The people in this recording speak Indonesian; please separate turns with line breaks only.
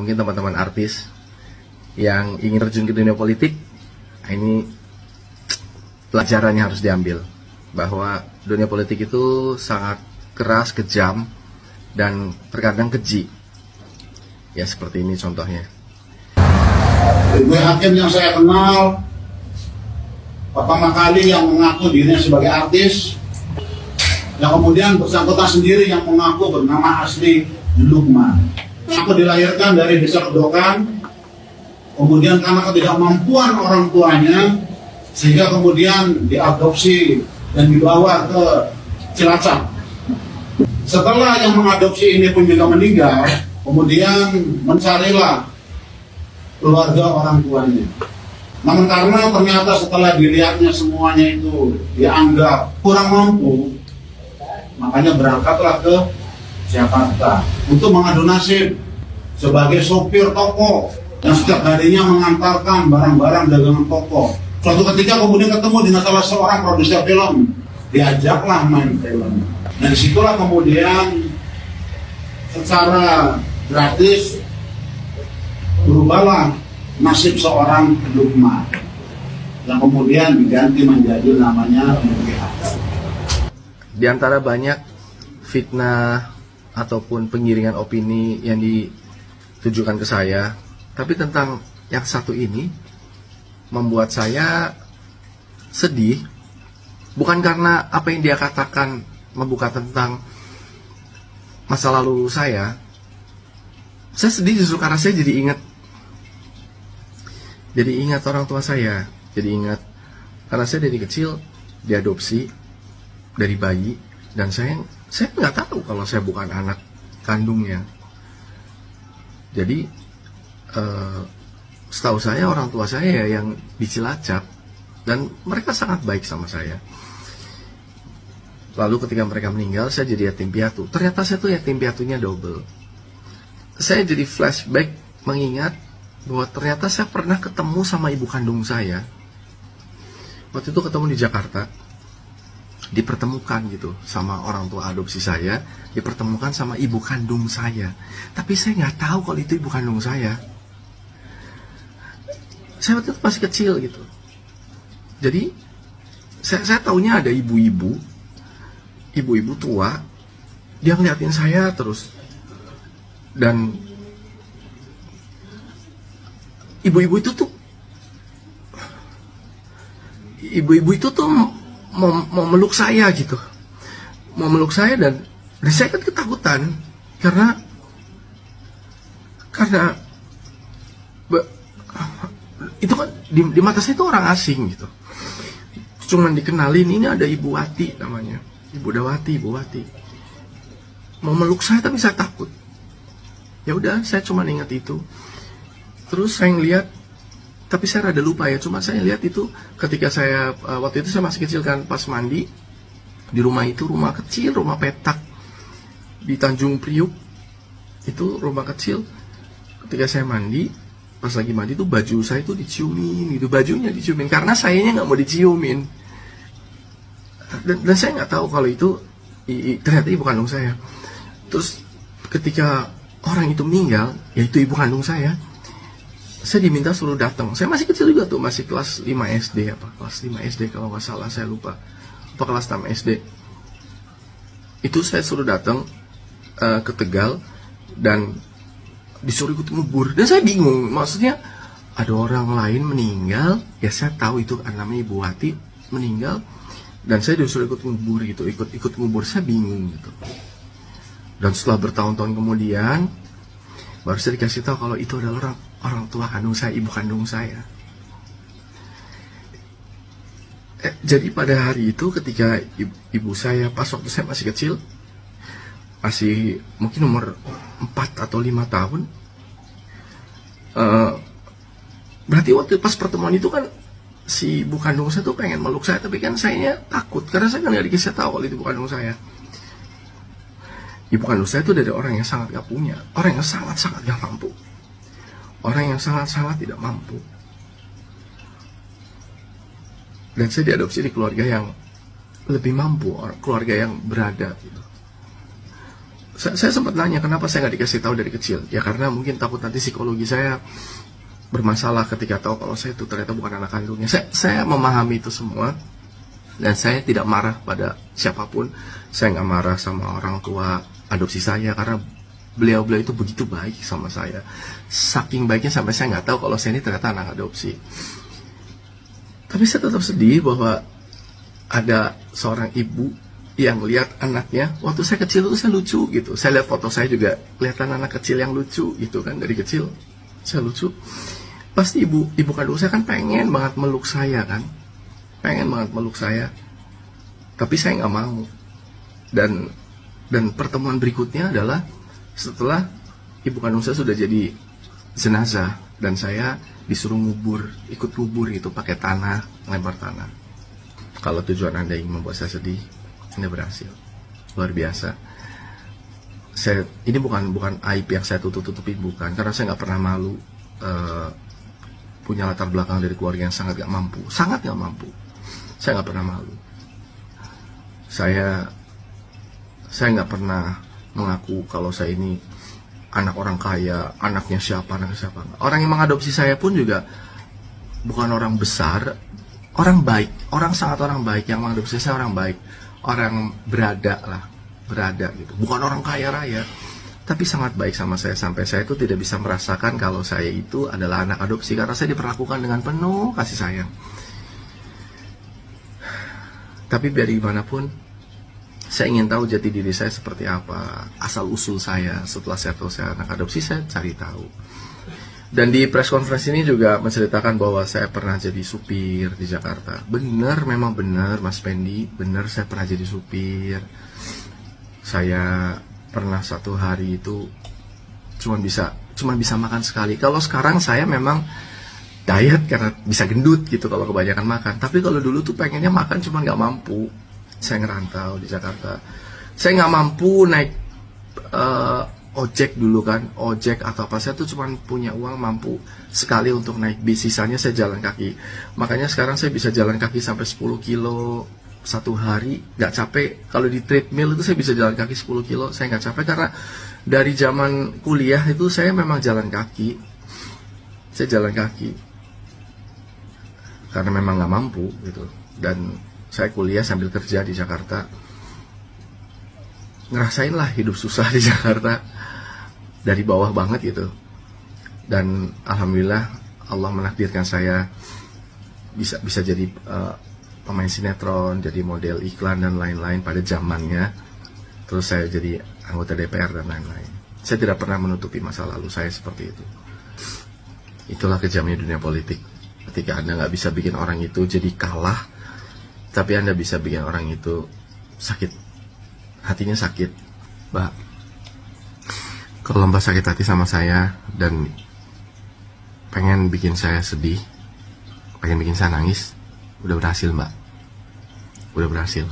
mungkin teman-teman artis yang ingin terjun ke dunia politik, ini pelajarannya harus diambil, bahwa dunia politik itu sangat keras, kejam, dan terkadang keji. Ya seperti ini contohnya.
Ibu hakim yang saya kenal pertama kali yang mengaku dirinya sebagai artis, yang kemudian bersangkutan sendiri yang mengaku bernama asli Lukman. Aku dilahirkan dari desa Kedokan, kemudian karena ketidakmampuan orang tuanya, sehingga kemudian diadopsi dan dibawa ke Cilacap. Setelah yang mengadopsi ini pun juga meninggal, kemudian mencarilah keluarga orang tuanya. Namun karena ternyata setelah dilihatnya semuanya itu dianggap kurang mampu, makanya berangkatlah ke Jakarta untuk mengadu nasib sebagai sopir toko yang setiap harinya mengantarkan barang-barang dagangan toko. Suatu ketika kemudian ketemu dengan salah seorang produser film, diajaklah main film. Dan disitulah kemudian secara gratis berubahlah nasib seorang Lukman yang kemudian diganti menjadi namanya Luki Hakim.
Di antara banyak fitnah ataupun penggiringan opini yang ditujukan ke saya, tapi tentang yang satu ini membuat saya sedih, bukan karena apa yang dia katakan membuka tentang masa lalu saya sedih justru karena saya jadi ingat orang tua saya, jadi ingat karena saya dari kecil diadopsi dari bayi, dan saya nggak tahu kalau saya bukan anak kandungnya. Jadi setahu saya orang tua saya yang di Cilacap, dan mereka sangat baik sama saya. Lalu ketika mereka meninggal, saya jadi yatim piatu. Ternyata saya tuh yatim piatunya double. Saya jadi flashback mengingat bahwa ternyata saya pernah ketemu sama ibu kandung saya. Waktu itu ketemu di Jakarta, dipertemukan gitu sama orang tua adopsi saya, dipertemukan sama ibu kandung saya. Tapi saya nggak tahu kalau itu ibu kandung saya. Saya waktu itu masih kecil gitu. Jadi saya taunya ada ibu-ibu tua, dia ngeliatin saya terus. Dan ibu-ibu itu tuh mau meluk saya gitu, mau meluk saya, dan saya kan ketakutan karena itu kan di mata saya itu orang asing gitu. Cuman dikenalin, ini ada Ibu Wati namanya, Ibu Wati mau meluk saya, tapi saya takut. Ya udah, saya cuma ingat itu. Terus saya ngeliat, tapi saya rada lupa ya, cuma saya lihat itu ketika saya waktu itu saya masih kecil kan, pas mandi di rumah itu, rumah kecil, rumah petak di Tanjung Priuk, itu rumah kecil. Ketika saya mandi, pas lagi mandi tuh baju saya tuh diciumin gitu, bajunya diciumin karena sayanya nggak mau diciumin. Dan saya nggak tahu kalau itu ternyata ibu kandung saya. Terus ketika orang itu meninggal, yaitu ibu kandung saya diminta suruh datang. Saya masih kecil juga tuh, masih kelas 5 SD kelas 5 SD kalau nggak salah, saya lupa, apa kelas 6 SD. Itu saya suruh datang ke Tegal dan disuruh ikut ngubur. Dan saya bingung, maksudnya ada orang lain meninggal, ya saya tahu itu namanya Ibu Wati meninggal, dan saya disuruh ikut ngubur gitu, ikut ngubur. Saya bingung gitu. Dan setelah bertahun-tahun kemudian baru saya dikasih tahu kalau itu adalah orang tua kandung saya, ibu kandung saya. Jadi pada hari itu ketika ibu saya, pas waktu saya masih kecil, masih mungkin umur 4 atau 5 tahun, berarti waktu pas pertemuan itu kan si ibu kandung saya tuh pengen meluk saya, tapi kan saya takut karena saya kan nggak dikasih tahu kalau itu ibu kandung saya. Ibu kandung saya itu dari orang yang sangat gak punya, orang yang sangat-sangat gak mampu, orang yang sangat-sangat tidak mampu. Dan saya diadopsi di keluarga yang lebih mampu, keluarga yang berada gitu. Saya sempat nanya kenapa saya nggak dikasih tahu dari kecil. Ya karena mungkin takut nanti psikologi saya bermasalah ketika tahu kalau saya itu ternyata bukan anak kandungnya. Saya memahami itu semua, dan saya tidak marah pada siapapun. Saya nggak marah sama orang tua adopsi saya karena beliau-beliau itu begitu baik sama saya. Saking baiknya sampai saya nggak tahu kalau saya ini ternyata anak adopsi. Tapi saya tetap sedih bahwa ada seorang ibu yang lihat anaknya, waktu saya kecil itu saya lucu gitu. Saya lihat foto saya juga kelihatan anak kecil yang lucu gitu kan, dari kecil saya lucu. Pasti ibu kandung saya kan pengen banget meluk saya kan, pengen banget meluk saya. Tapi saya nggak mau. Dan pertemuan berikutnya adalah setelah ibu kandung saya sudah jadi jenazah dan saya disuruh ikut ngubur itu pakai tanah, lempar tanah. Kalau tujuan Anda ingin membuat saya sedih, Anda berhasil. Luar biasa. Ini bukan aib yang saya tutupin, bukan. Karena saya nggak pernah malu. Punya latar belakang dari keluarga yang sangat nggak mampu. Saya nggak pernah malu. Saya nggak pernah mengaku kalau saya ini anak orang kaya, anaknya siapa. Orang yang mengadopsi saya pun juga bukan orang besar, orang baik, sangat orang baik. Yang mengadopsi saya orang baik, orang berada gitu. Bukan orang kaya raya, tapi sangat baik sama saya, sampai saya itu tidak bisa merasakan kalau saya itu adalah anak adopsi karena saya diperlakukan dengan penuh kasih sayang. Tapi biar gimana pun, saya ingin tahu jati diri saya seperti apa, asal usul saya. Setelah saya tahu saya anak adopsi, saya cari tahu. Dan di press conference ini juga menceritakan bahwa saya pernah jadi supir di Jakarta. Benar, memang benar Mas Pendi, benar saya pernah jadi supir. Saya pernah satu hari itu cuma bisa makan sekali. Kalau sekarang saya memang diet karena bisa gendut gitu kalau kebanyakan makan. Tapi kalau dulu tuh pengennya makan cuma nggak mampu. Saya ngerantau di Jakarta, saya nggak mampu naik ojek dulu kan, ojek atau apa. Saya tuh cuma punya uang mampu sekali untuk naik bis, sisanya saya jalan kaki. Makanya sekarang saya bisa jalan kaki sampai 10 kilo satu hari, nggak capek. Kalau di treadmill itu saya bisa jalan kaki 10 kilo, saya nggak capek karena dari zaman kuliah itu saya memang jalan kaki. Saya jalan kaki karena memang nggak mampu gitu. Dan saya kuliah sambil kerja di Jakarta, ngerasain lah hidup susah di Jakarta dari bawah banget gitu. Dan alhamdulillah Allah menakdirkan saya bisa jadi pemain sinetron, jadi model iklan dan lain-lain pada zamannya. Terus saya jadi anggota DPR dan lain-lain. Saya tidak pernah menutupi masa lalu saya seperti itu. Itulah kejamnya dunia politik. Ketika Anda nggak bisa bikin orang itu jadi kalah, tapi Anda bisa bikin orang itu sakit, hatinya sakit. Mbak, kalau Mbak sakit hati sama saya dan pengen bikin saya sedih, pengen bikin saya nangis, udah berhasil Mbak, udah berhasil.